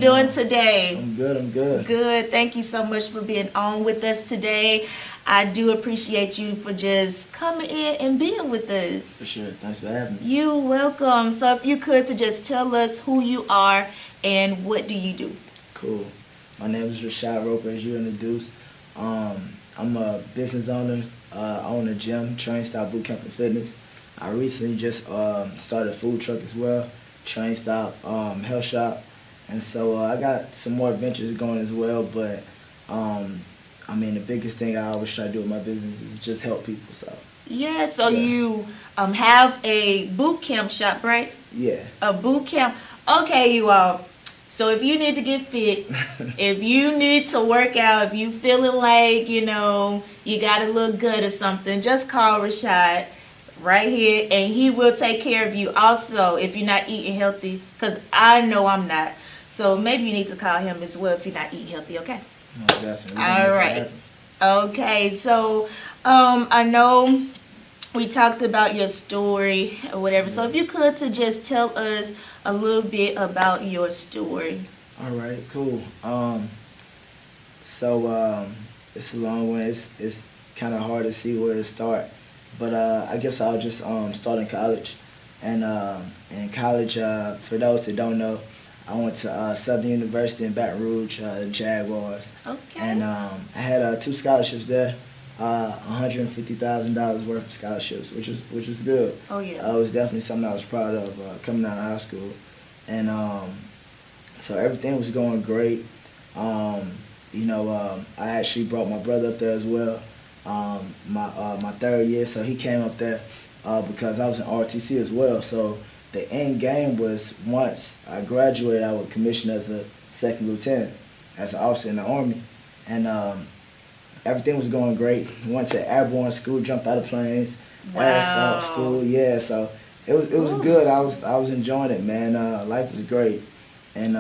Doing today? I'm good. I'm good. Good. Thank you so much for being on with us today. I do appreciate you for just coming in and being with For us. sure. Thanks for having me. You're welcome. So if you could to just tell us who you are and what do you do? Cool. My name is Rashad Roper, as you introduced. I'm a business owner. I own a gym, Train Style Boot Camp and Fitness. I recently just started a food truck as well, Train Style Health Shop. And so I got some more ventures going as well. But the biggest thing I always try to do with my business is just help people. So Yeah, so yeah, you have a boot camp shop, right? yeah. A boot camp. Okay, you all. So if you need to get fit, if you need to work out, if you feeling like, you got to look good or something, just call Rashad right here and he will take care of you. Also, if you're not eating healthy, because I know I'm not. So maybe you need to call him as well if you're not eating healthy, okay? Most definitely. All right. Okay, so I know we talked about your story or whatever. So if you could to just tell us a little bit about your story. All right, cool. It's a long one. It's kind of hard to see where to start, but I guess I'll just start in college. And in college, for those that don't know, I went to Southern University in Baton Rouge, Jaguars, Okay. and I had two scholarships there. $150,000 worth of scholarships, which was good. Oh yeah. It was definitely something I was proud of coming out of high school, and so everything was going great. I actually brought my brother up there as well. My third year, so he came up there because I was in RTC as well. So the end game was once I graduated, I would commission as a second lieutenant, as an officer in the Army, and everything was going great. Went to airborne school, jumped out of planes, air assault Wow. school. Yeah, so it was Ooh. good. I was enjoying it, man. Life was great. And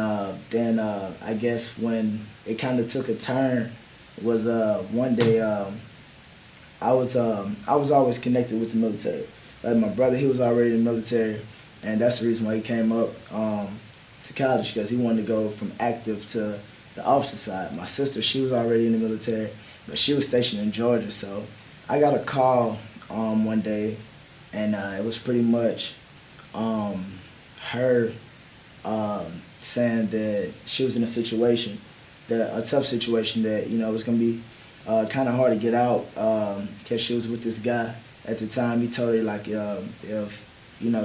then I guess when it kind of took a turn was one day I was always connected with the military. Like my brother, he was already in the military, and that's the reason why he came up to college, because he wanted to go from active to the officer side. My sister, she was already in the military, but she was stationed in Georgia. So I got a call one day, and it was pretty much her saying that she was in a situation, a tough situation that was gonna be kind of hard to get out, because she was with this guy at the time. He told her like if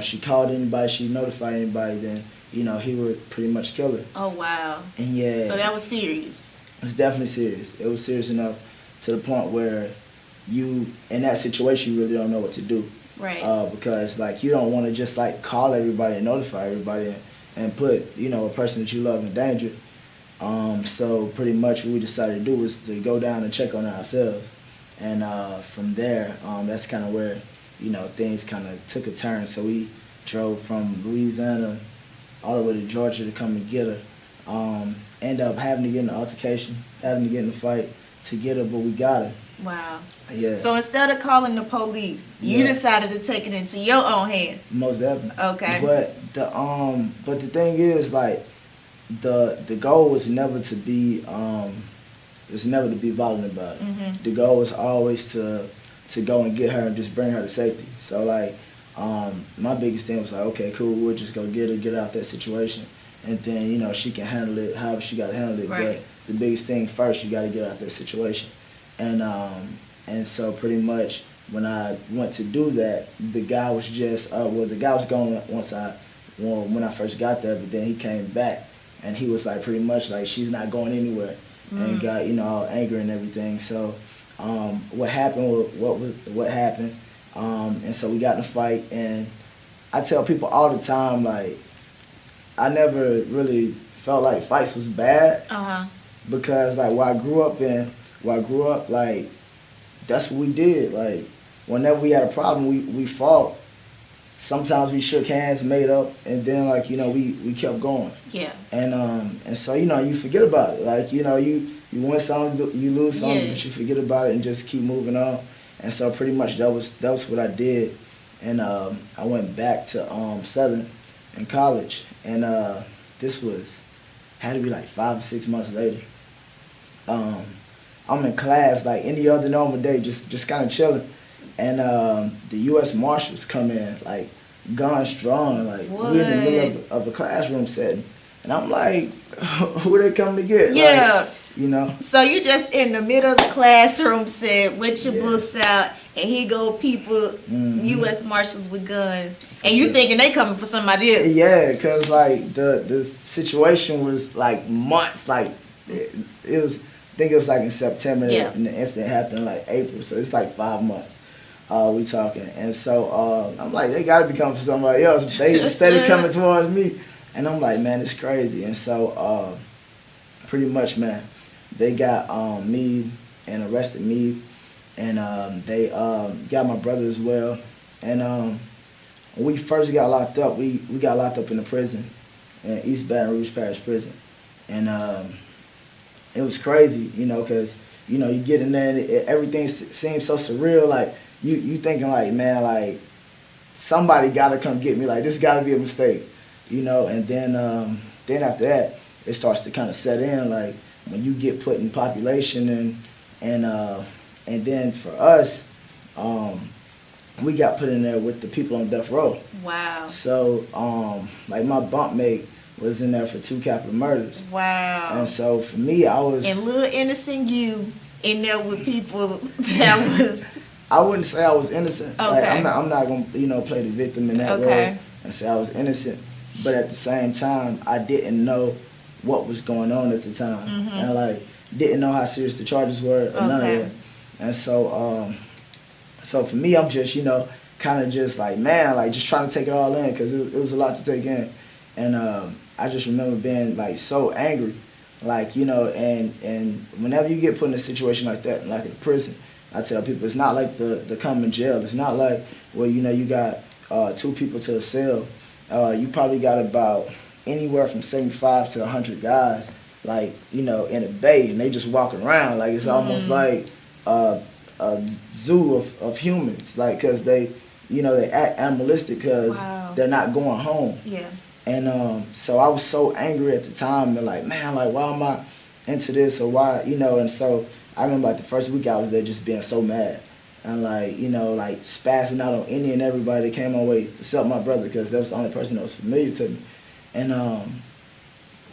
she called anybody, she notified anybody, then he would pretty much kill her. Oh wow. And yeah, So that was serious. it was definitely serious. It was serious enough to the point where you, in that situation, you really don't know what to do. Right. Because like you don't want to just like call everybody and notify everybody and put a person that you love in danger. So pretty much what we decided to do was to go down and check on ourselves, and from there, that's kind of where things kind of took a turn. So we drove from Louisiana all the way to Georgia to come and get her. End up having to get in an altercation, having to get in a fight to get her, but we got her. Wow. Yeah. So instead of calling the police, you Yeah. decided to take it into your own hand. Most definitely. Okay. But the thing is, like, the goal was never to be violent about it. Mhm. The goal was always to go and get her and just bring her to safety. So like my biggest thing was like, okay, cool, we'll just go get her out that situation, and then she can handle it however she got to handle it. Right. But the biggest thing first, you got to get out that situation, and so pretty much when I went to do that, the guy was just the guy was gone when I first got there, but then he came back and he was like pretty much like, she's not going anywhere, and got all angry and everything. So what happened what happened, and so we got in a fight. And I tell people all the time, like, I never really felt like fights was bad, Uh-huh. because like where I grew up, like, that's what we did. Like, whenever we had a problem, we fought. Sometimes we shook hands, made up, and then like we kept going. Yeah. And so you forget about it. Like you win some, you lose some, Yeah. but you forget about it and just keep moving on. And so pretty much that was what I did. And I went back to Southern in college, and this was had to be like 5 or 6 months later. Um, I'm in class like any other normal day, just kind of chilling, and the U.S. Marshals come in like guns drawn, like we in the middle of a classroom setting, and I'm like, who they coming to get? Yeah. Like, you know. So you just in the middle of the classroom set with your Yeah. books out, and here go people, U.S. Marshals with guns, and you sure. thinking they coming for somebody else. Yeah, cause like the situation was like months, like it was. I think it was like in September, Yeah. and the incident happened in like April, so it's like 5 months. We talking, and so I'm like, they gotta be coming for somebody else. They steady coming towards me, and I'm like, man, it's crazy. And so pretty much, man, they got me and arrested me, and they got my brother as well. And when we first got locked up, we got locked up in the prison, in East Baton Rouge Parish Prison, and it was crazy, you know, because you know you get in there and everything seems so surreal. Like you thinking like, man, like somebody gotta come get me. Like this gotta be a mistake, you know. And then after that, it starts to kind of set in. Like when you get put in population and then for us, we got put in there with the people on death row. Wow. So like my bunkmate was in there for 2 capital murders. Wow. And so for me, I was. And little innocent you in there with people that was. I wouldn't say I was innocent. Okay. Like, I'm not gonna play the victim in that role and say I was innocent. But at the same time, I didn't know what was going on at the time, and I like didn't know how serious the charges were or none of that. And so so for me, I'm just kind of just like, man, like just trying to take it all in because it was a lot to take in. And I just remember being like so angry, like and whenever you get put in a situation like that, like in a prison, I tell people it's not like the common jail. It's not like where you got 2 people to a cell. You probably got about anywhere from 75 to 100 guys, like in a bay, and they just walking around like it's almost like a zoo of humans, like because they act animalistic because they're not going home. Yeah. And so I was so angry at the time and like, man, like why am I into this or why, and so I remember like the first week I was there just being so mad and like, like spazzing out on any and everybody that came my way except my brother because that was the only person that was familiar to me. And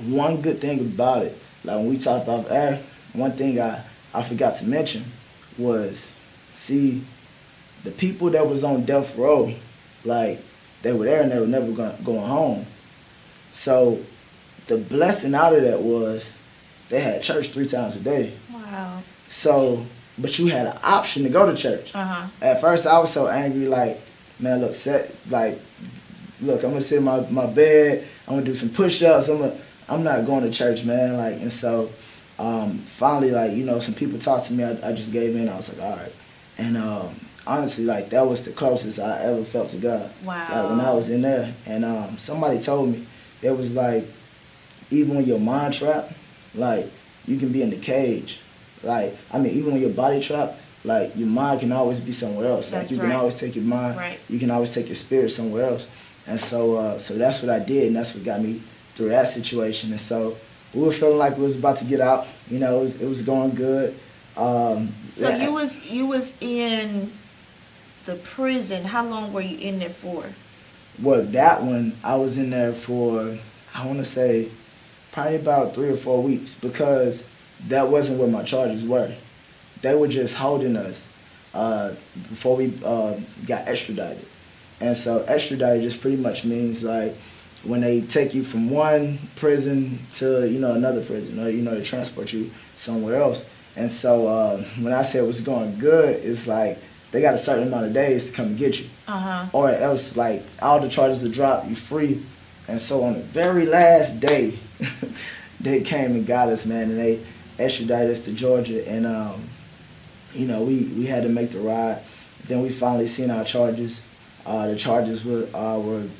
one good thing about it, like when we talked off air, one thing I forgot to mention was, see, the people that was on death row, like they were there and they were never going home. So the blessing out of that was they had church 3 times a day. Wow. So, but you had an option to go to church. At first I was so angry, like, man, look, look, I'm gonna sit in my bed, I'm gonna do some push-ups, I'm not going to church, man. Like, and so finally, like, some people talked to me, I just gave in, I was like, all right. And honestly, like, that was the closest I ever felt to God. Wow. Like, when I was in there. And somebody told me, it was like, even when your mind trapped, like, you can be in the cage. Like, I mean, even when your body trapped, like, your mind can always be somewhere else. Like, you can always take your mind, you can always take your spirit somewhere else. And so so that's what I did, and that's what got me through that situation. And so we were feeling like we was about to get out. It was going good. So yeah. you was in the prison. How long were you in there for? Well, that one, I was in there for, I want to say, probably about 3 or 4 weeks because that wasn't what my charges were. They were just holding us before we got extradited. And so extradited just pretty much means like when they take you from one prison to, another prison or, they transport you somewhere else. And so when I say it was going good, it's like they got a certain amount of days to come and get you. Or else, like, all the charges will drop, you free. And so on the very last day, they came and got us, man, and they extradited us to Georgia. And, we had to make the ride. Then we finally seen our charges. The charges were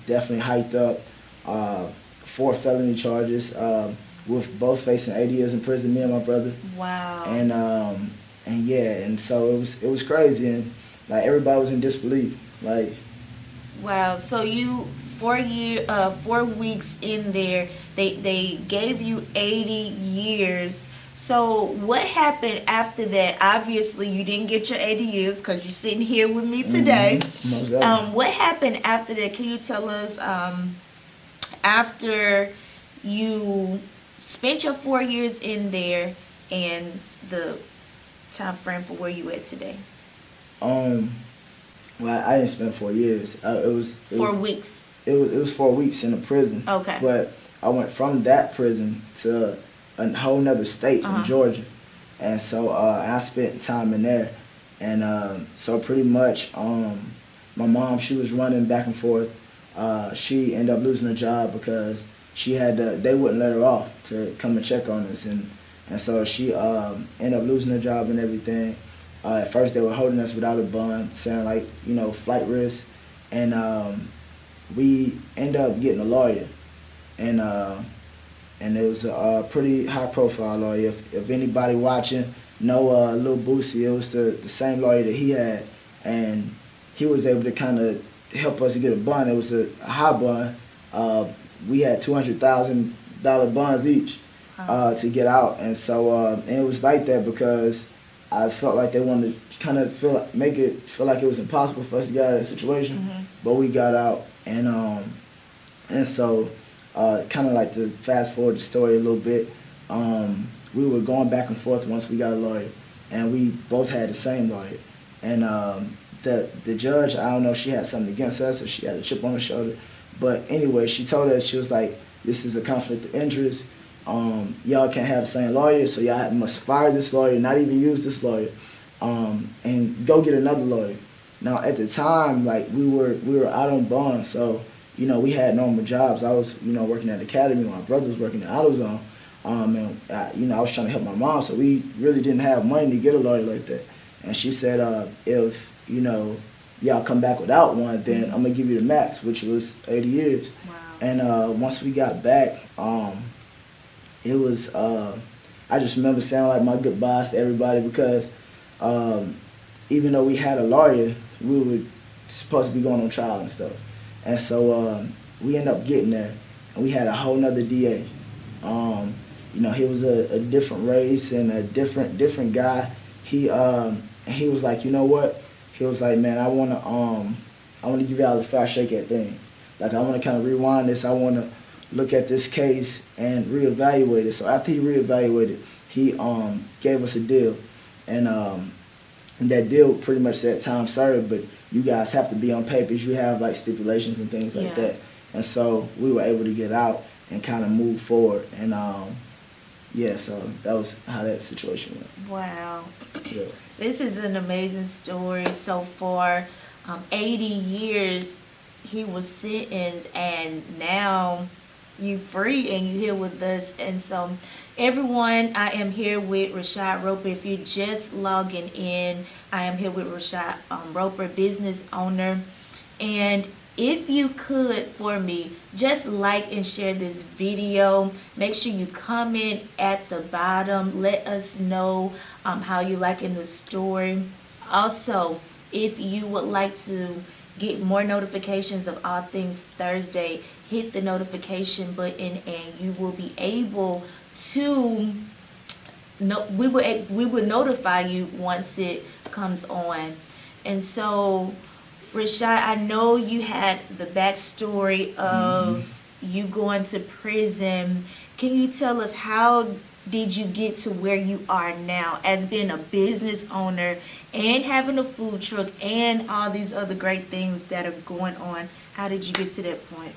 definitely hiked up. 4 felony charges, with both facing 80 years in prison, me and my brother. Wow. And yeah, and so it was crazy, and like everybody was in disbelief, like. Wow. So you 4 weeks in there, they gave you 80 years. So what happened after that? Obviously, you didn't get your 80 years because you're sitting here with me today. Most definitely. What happened after that? Can you tell us after you spent your 4 years in there and the time frame for where you at today? Um, well, I didn't spend 4 years. It 4 weeks. was 4 weeks in a prison. Okay. But I went from that prison to a whole nother state in Georgia, and so I spent time in there, and so pretty much my mom, she was running back and forth. She ended up losing her job because they wouldn't let her off to come and check on us, and so she ended up losing her job and everything. At first they were holding us without a bond, saying like, flight risk, and we ended up getting a lawyer, and it was a pretty high profile lawyer. If anybody watching know Lil Boosie, it was the same lawyer that he had, and he was able to kind of help us get a bond. It was a high bond. We had $200,000 bonds each to get out, and so and it was like that because I felt like they wanted to kind of make it feel like it was impossible for us to get out of that situation, but we got out, and so kind of like to fast forward the story a little bit. We were going back and forth once we got a lawyer, and we both had the same lawyer, and the judge, I don't know if she had something against us or she had a chip on her shoulder, but anyway, she told us, she was like, this is a conflict of interest. Y'all can't have the same lawyer, so y'all must fire this lawyer, not even use this lawyer, and go get another lawyer. Now at the time, like we were out on bond, so we had normal jobs. I was working at the academy, my brother was working at AutoZone, and I was trying to help my mom, so we really didn't have money to get a lawyer like that. And she said, if y'all come back without one, then I'm gonna give you the max, which was 80 years. Wow. And once we got back, it was I just remember saying like my goodbyes to everybody because even though we had a lawyer, we were supposed to be going on trial and stuff. And so we ended up getting there, and we had a whole nother DA. He was a different race and a different guy. He was like, you know what? He was like, man, I wanna give y'all a fair shake at things. Like I wanna kind of rewind this. I wanna look at this case and reevaluate it. So after he reevaluated, he gave us a deal, and that deal pretty much said time served, but you guys have to be on papers. You have like stipulations and things like that. And so we were able to get out and kind of move forward. And so that was how that situation went. Wow. Yeah. This is an amazing story so far. 80 years he was sentenced, and now you free and you here with us. And so everyone, I am here with Rashad Roper. If you're just logging in, I am here with Rashad Roper, business owner. And if you could, for me, just like and share this video. Make sure you comment at the bottom. Let us know how you liking the story. Also, if you would like to get more notifications of all things Thursday, hit the notification button and you will be able to we will notify you once it comes on. And so Rashad, I know you had the backstory of you going to prison. Can you tell us how did you get to where you are now as being a business owner and having a food truck and all these other great things that are going on? How did you get to that point?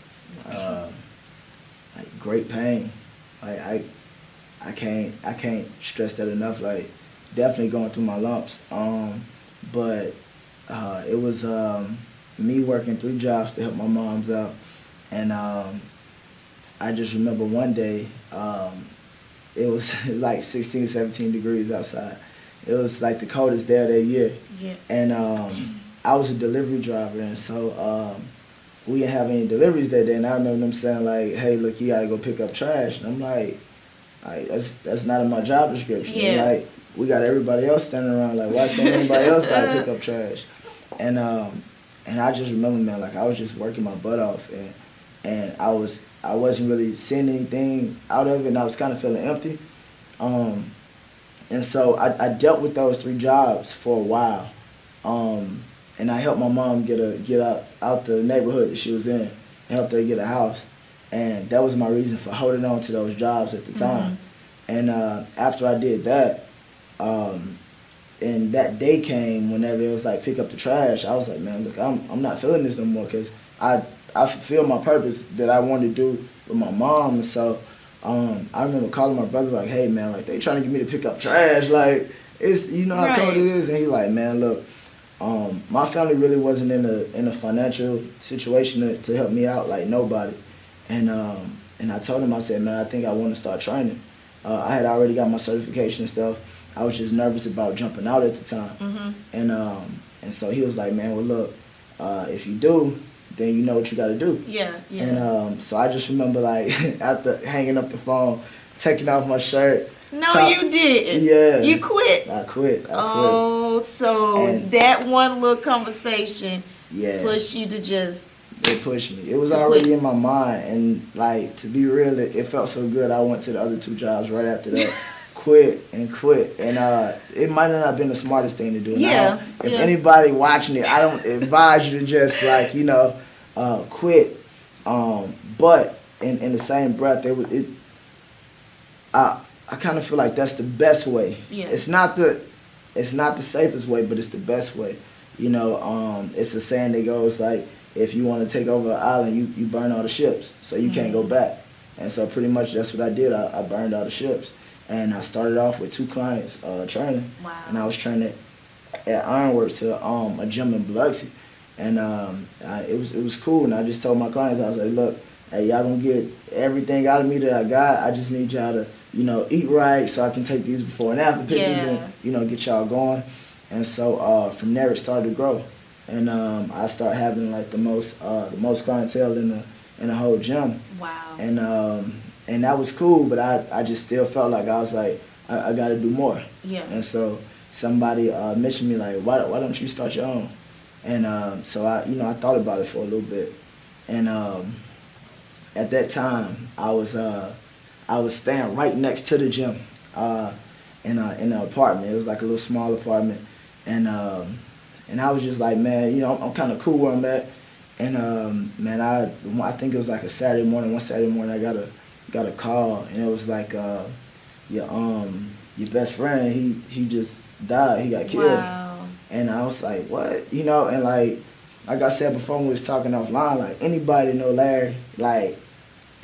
Like great pain. Like I can't stress that enough. Like definitely going through my lumps. But it was me working 3 jobs to help my moms out, and I just remember one day it was like 16, 17 degrees outside. It was like the coldest day of that year. Yeah. And I was a delivery driver, and so we didn't have any deliveries that day. And I remember them saying like, "Hey, look, you gotta go pick up trash." And I'm like that's not in my job description. Yeah. Like we got everybody else standing around. Like why can't anybody else gotta pick up trash? And I just remember, man, like I was just working my butt off, and and I wasn't really seeing anything out of it, and I was kind of feeling empty. Um, and so I dealt with those 3 jobs for a while, and I helped my mom get out the neighborhood that she was in, and helped her get a house, and that was my reason for holding on to those jobs at the time. And after I did that, um, and that day came whenever it was like pick up the trash. I was like, man, look, I'm not feeling this no more because I fulfilled my purpose that I wanted to do with my mom. And so I remember calling my brother like, hey man, like they trying to get me to pick up trash, like it's you know how Right. cold it is. And he like, man, look, my family really wasn't in a financial situation to help me out like nobody. And I told him, I said, man, I think I want to start training. I had already got my certification and stuff. I was just nervous about jumping out at the time. And so he was like, man, well look, if you do, then you know what you got to do. Yeah. And so I just remember like after hanging up the phone, taking off my shirt. No, you didn't. Yeah. You quit. I quit. Oh, so And that one little conversation yeah, pushed you to just. it pushed me. It was To already quit. in my mind, and like to be real, it felt so good. I went to the other 2 jobs right after that. quit, and it might not have been the smartest thing to do. Yeah, If yeah. anybody watching it, I don't advise you to just like quit. But in the same breath, I kind of feel like that's the best way. Yeah. It's not the safest way, but it's the best way. It's a saying that goes like, if you want to take over an island, you burn all the ships, so you can't go back. And so pretty much that's what I did. I burned all the ships, and I started off with 2 clients training. Wow. And I was training at Ironworks to a gym in Biloxi, and it was cool. And I just told my clients, I was like, look, hey, y'all gonna get everything out of me that I got. I just need y'all to eat right so I can take these before and after pictures and get y'all going. And so from there it started to grow, and I started having like the most clientele in the whole gym. Wow. And that was cool, but I just still felt like I was like I got to do more. Yeah. And so somebody mentioned me like, why don't you start your own? And so I thought about it for a little bit, and at that time I was staying right next to the gym in an apartment. It was like a little small apartment, and I was just like, man, I'm kind of cool where I'm at. And man, I think it was like a Saturday morning. One Saturday morning, I got a call, and it was like your best friend, he just died. He got killed. Wow. And I was like, what? And like I said before when we was talking offline, like anybody know Larry, like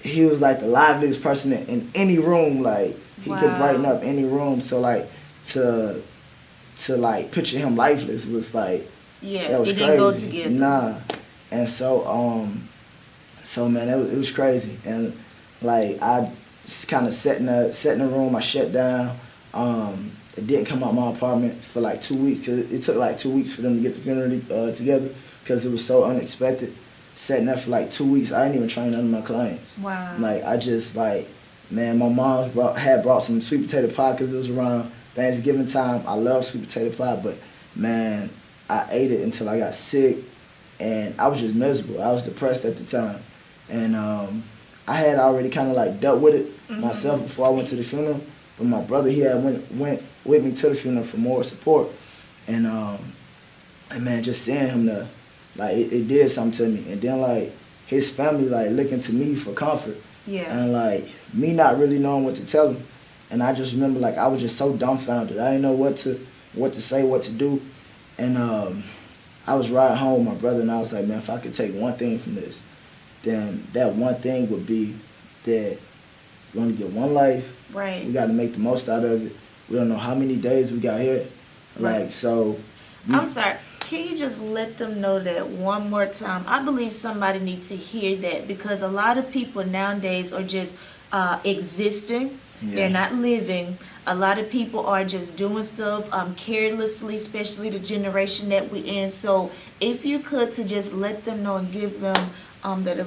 he was like the liveliest person in any room. Like he could brighten up any room. So like to like picture him lifeless was like, Yeah, that was it crazy. didn't go together. Nah. And so man, it was crazy. And like I just kind of sat in the room. I shut down. It didn't come out my apartment for like 2 weeks. It took like 2 weeks for them to get the funeral together because it was so unexpected. Sat there for like 2 weeks. I didn't even train none of my clients. Wow. Like I just like, man, my mom had brought some sweet potato pie because it was around Thanksgiving time. I love sweet potato pie, but man, I ate it until I got sick, and I was just miserable. I was depressed at the time, and I had already kind of like dealt with it myself before I went to the funeral. But my brother, he had went with me to the funeral for more support, and man, just seeing him there, like it did something to me. And then like his family like looking to me for comfort, Yeah. and like me not really knowing what to tell him. And I just remember like I was just so dumbfounded. I didn't know what to say, what to do. And I was riding home with my brother, and I was like, man, if I could take one thing from this, then that one thing would be that we only get one life. Right. We got to make the most out of it. We don't know how many days we got here. Right. Like, so. I'm sorry. Can you just let them know that one more time? I believe somebody needs to hear that, because a lot of people nowadays are just existing. Yeah. They're not living. A lot of people are just doing stuff carelessly, especially the generation that we in. So if you could to just let them know and give them that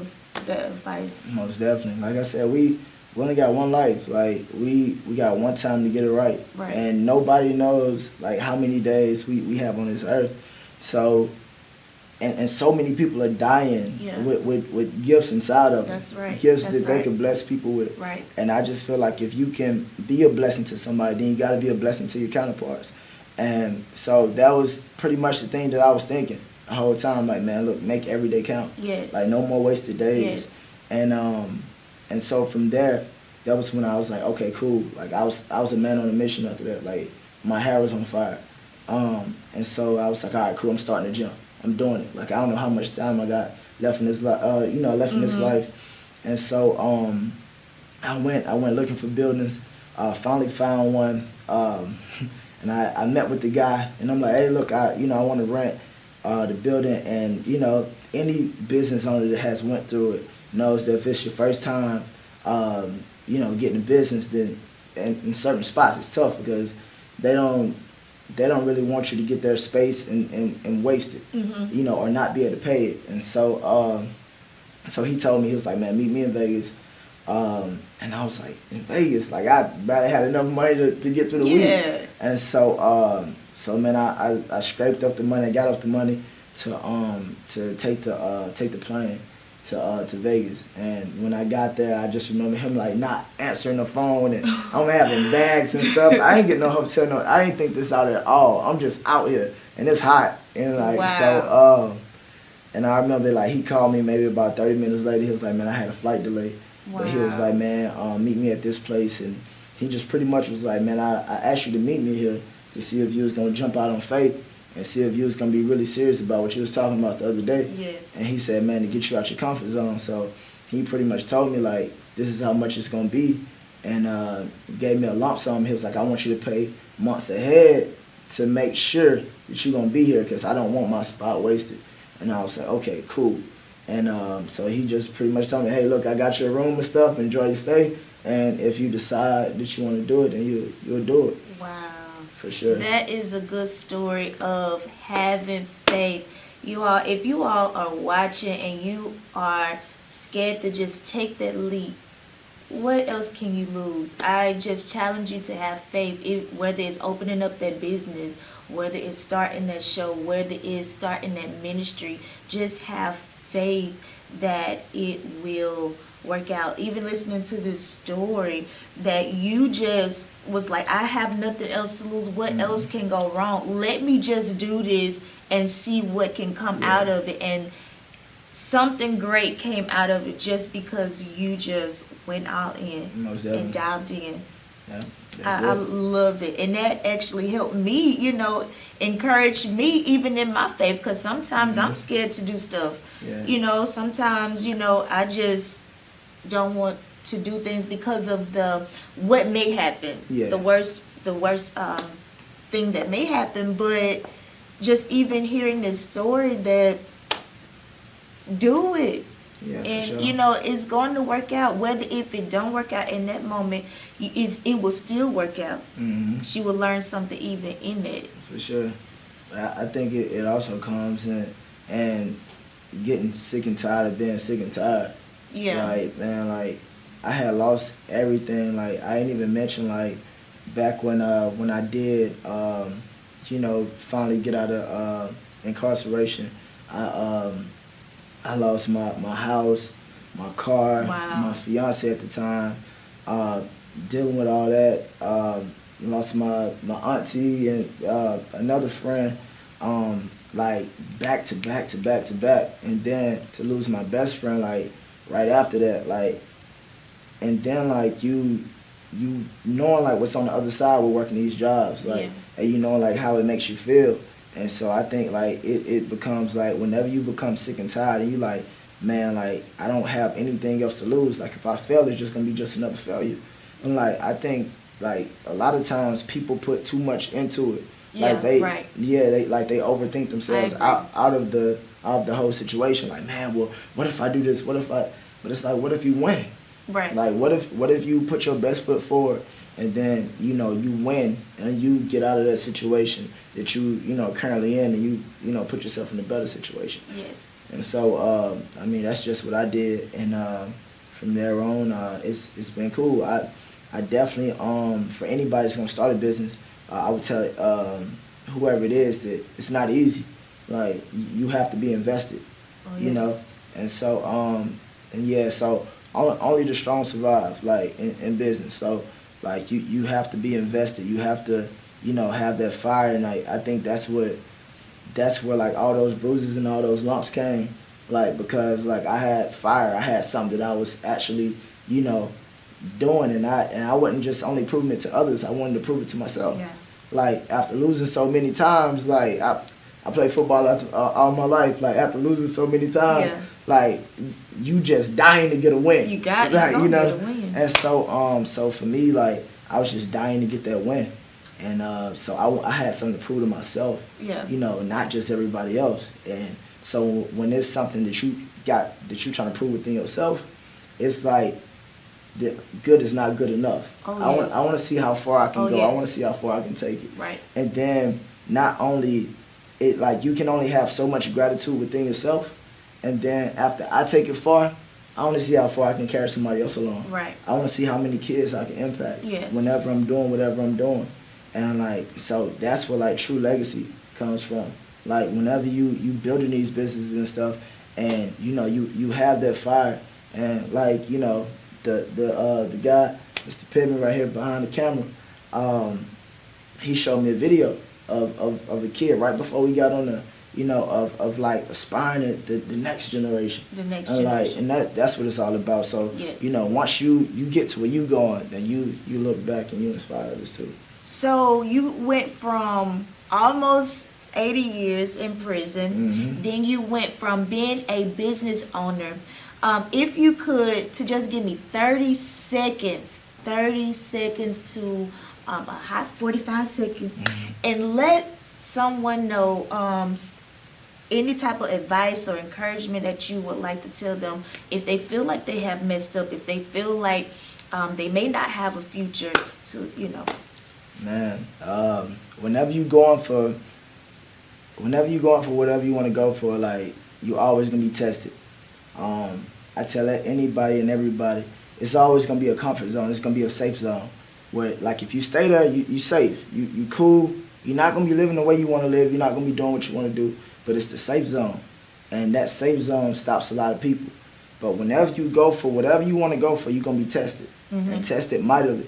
advice. Most definitely. Like I said, we only got one life. Like we got one time to get it right. Right. And nobody knows like how many days we have on this earth. So and so many people are dying Yeah. with gifts inside of them. That's right. Gifts That's that they right. can bless people with. Right. And I just feel like if you can be a blessing to somebody, then you got to be a blessing to your counterparts. And so that was pretty much the thing that I was thinking the whole time. Like, man, look, make every day count. Yes. Like, no more wasted days. Yes. And so from there, that was when I was like, okay, cool. Like, I was a man on a mission after that. Like, my hair was on fire. And so I was like, all right, cool. I'm starting the gym. I'm doing it. Like, I don't know how much time I got left in this life. In this life. And so I went looking for buildings. Finally found one. And I met with the guy, and I'm like, hey, look, I want to rent the building, and any business owner that has went through it knows that if it's your first time, getting a business, then in certain spots it's tough because they don't really want you to get their space and waste it, or not be able to pay it. And so he told me, he was like, man, meet me in Vegas. And I was like, in Vegas, like I barely had enough money to get through the week. And so man, I scraped up the money, I got up the money to take the plane to Vegas. And when I got there, I just remember him like not answering the phone, and I'm having bags and stuff. I ain't get no hotel, no. I ain't think this out at all. I'm just out here, and it's hot, and like so. And I remember like he called me maybe about 30 minutes later. He was like, man, I had a flight delay. Wow. But he was like, man, meet me at this place. And he just pretty much was like, man, I asked you to meet me here to see if you was going to jump out on faith and see if you was going to be really serious about what you was talking about the other day. Yes. And he said, man, to get you out your comfort zone. So he pretty much told me, like, this is how much it's going to be. And gave me a lump sum. He was like, I want you to pay months ahead to make sure that you're going to be here because I don't want my spot wasted. And I was like, okay, cool. And so he just pretty much told me, hey, look, I got your room and stuff. Enjoy your stay. And if you decide that you want to do it, then you'll do it. Wow. For sure. That is a good story of having faith. You all, if you all are watching and you are scared to just take that leap, what else can you lose? I just challenge you to have faith, whether it's opening up that business, whether it's starting that show, whether it's starting that ministry. Just have faith that it will work out. Even listening to this story that you just was like, I have nothing else to lose. What else can go wrong? Let me just do this and see what can come out of it. And something great came out of it just because you just went all in and dived in. Yeah, I love it. And that actually helped me, encourage me even in my faith, because sometimes I'm scared to do stuff. Yeah. Sometimes, I just don't want to do things because of what may happen. Yeah. The worst thing that may happen. But just even hearing this story that do it. Yeah, And for sure. it's going to work out. Whether if it don't work out in that moment, it will still work out. Mm-hmm. She will learn something even in it. For sure. I think it also comes in and getting sick and tired of being sick and tired. Yeah. Like, man, like I had lost everything. Like I ain't even mention like back when I did finally get out of incarceration. I lost my house, my car, my fiance at the time. Dealing with all that, lost my auntie and another friend, like back to back to back to back, and then to lose my best friend like right after that, like, and then like you knowing like what's on the other side with working these jobs, like, and you know like how it makes you feel. And so I think like it becomes like whenever you become sick and tired and you like, man, like I don't have anything else to lose. Like if I fail, it's just gonna be just another failure. And like I think like a lot of times people put too much into it. Like they overthink themselves out of the whole situation. Like, man, well, what if I do this? But it's like, what if you win? Right. Like what if you put your best foot forward and then you win and you get out of that situation that you currently in, and you put yourself in a better situation. Yes. And so I mean that's just what I did, and from there on it's been cool. I definitely for anybody that's gonna start a business, I would tell whoever it is that it's not easy. like you have to be invested. Oh, You know, yes. and so and yeah, so only the strong survive, like in business. So like you have to be invested. You have to, have that fire, and I think that's where like all those bruises and all those lumps came, like because like I had fire, I had something that I was actually, doing, and I wasn't just only proving it to others. I wanted to prove it to myself. Yeah. Like after losing so many times, like I played football after, all my life. Like after losing so many times, Yeah. like you just dying to get a win. You got it. Like, You're gonna get a win. And so for me, like I was just dying to get that win, and so I had something to prove to myself. Yeah. Not just everybody else. And so when there's something that you got that you're trying to prove within yourself, it's like the good is not good enough. Oh, I yes. want to see how far I can Oh, go. I want yes. to see how far I can take it. Right. And then not only it, like you can only have so much gratitude within yourself, and then after I take it far, I want to see how far I can carry somebody else along. Right. I want to see how many kids I can impact. Yes. Whenever I'm doing whatever I'm doing, and like so that's where like true legacy comes from. Like whenever you building these businesses and stuff, and you have that fire, and like the guy, Mr. Pittman right here behind the camera, he showed me a video of a kid right before we got on the, of like aspiring to the next generation. The next and generation. And that's what it's all about. So, Yes. Once you get to where you going, then you look back and you inspire others too. So you went from almost 80 years in prison, Mhm. then you went from being a business owner. If you could, to just give me 30 seconds to a hot 45 seconds, and let someone know any type of advice or encouragement that you would like to tell them if they feel like they have messed up, if they feel like they may not have a future to, Man, whenever you going for whatever you want to go for, like you always gonna be tested. I tell anybody and everybody, it's always gonna be a comfort zone. It's gonna be a safe zone where, like, if you stay there, you safe. You cool. You're not gonna be living the way you want to live. You're not gonna be doing what you want to do. But it's the safe zone, and that safe zone stops a lot of people. But whenever you go for whatever you want to go for, you're gonna be tested and tested mightily.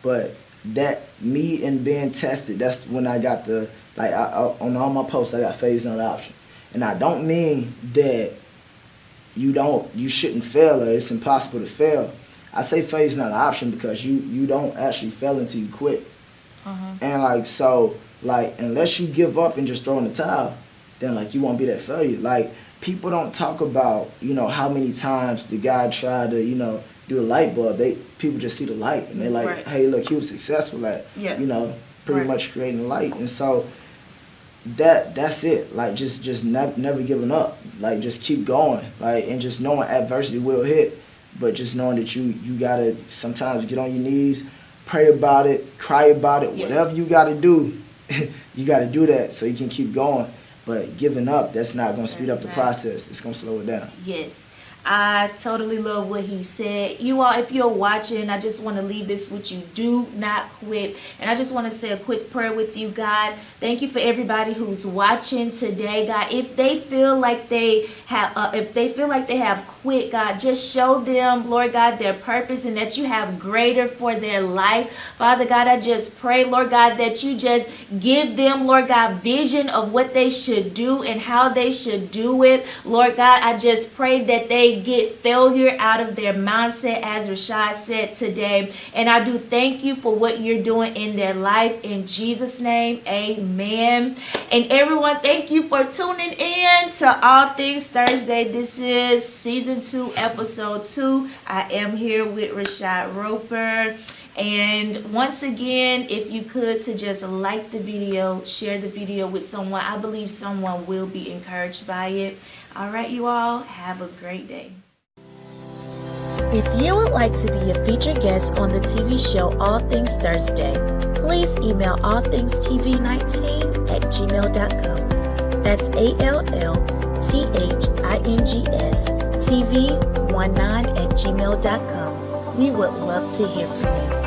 But that me and being tested, that's when I got the on all my posts I got phase not option, and I don't mean that you shouldn't fail or it's impossible to fail. I say phase not an option because you don't actually fail until you quit. And unless you give up and just throw in the towel, then you won't be that failure. Like people don't talk about how many times the guy tried to do a light bulb. People just see the light and they're like, Right. hey, look, he was successful at pretty Right. much creating the light. And so that's it. Like just never giving up. Like just keep going. Like and just knowing adversity will hit, but just knowing that you gotta sometimes get on your knees, pray about it, cry about it, Yes. whatever you gotta do, you gotta do that so you can keep going. But giving up, that's not gonna speed up the process. It's gonna slow it down. Yes. I totally love what he said. You all, if you're watching, I just want to leave this with you. Do not quit. And I just want to say a quick prayer with you, God. Thank you for everybody who's watching today, God. If they feel like they have quit, God, just show them, Lord God, their purpose and that you have greater for their life. Father God, I just pray, Lord God, that you just give them, Lord God, vision of what they should do and how they should do it. Lord God, I just pray that they get failure out of their mindset, as Rashad said today. And I do thank you for what you're doing in their life. In Jesus' name, amen. And everyone, thank you for tuning in to All Things Thursday. This is season 2, episode 2. I am here with Rashad Roper. And once again, if you could to just like the video, share the video with someone. I believe someone will be encouraged by it. All right, you all, have a great day. If you would like to be a featured guest on the TV show All Things Thursday, please email allthingstv19@gmail.com. That's ALLTHINGS TV19@gmail.com. We would love to hear from you.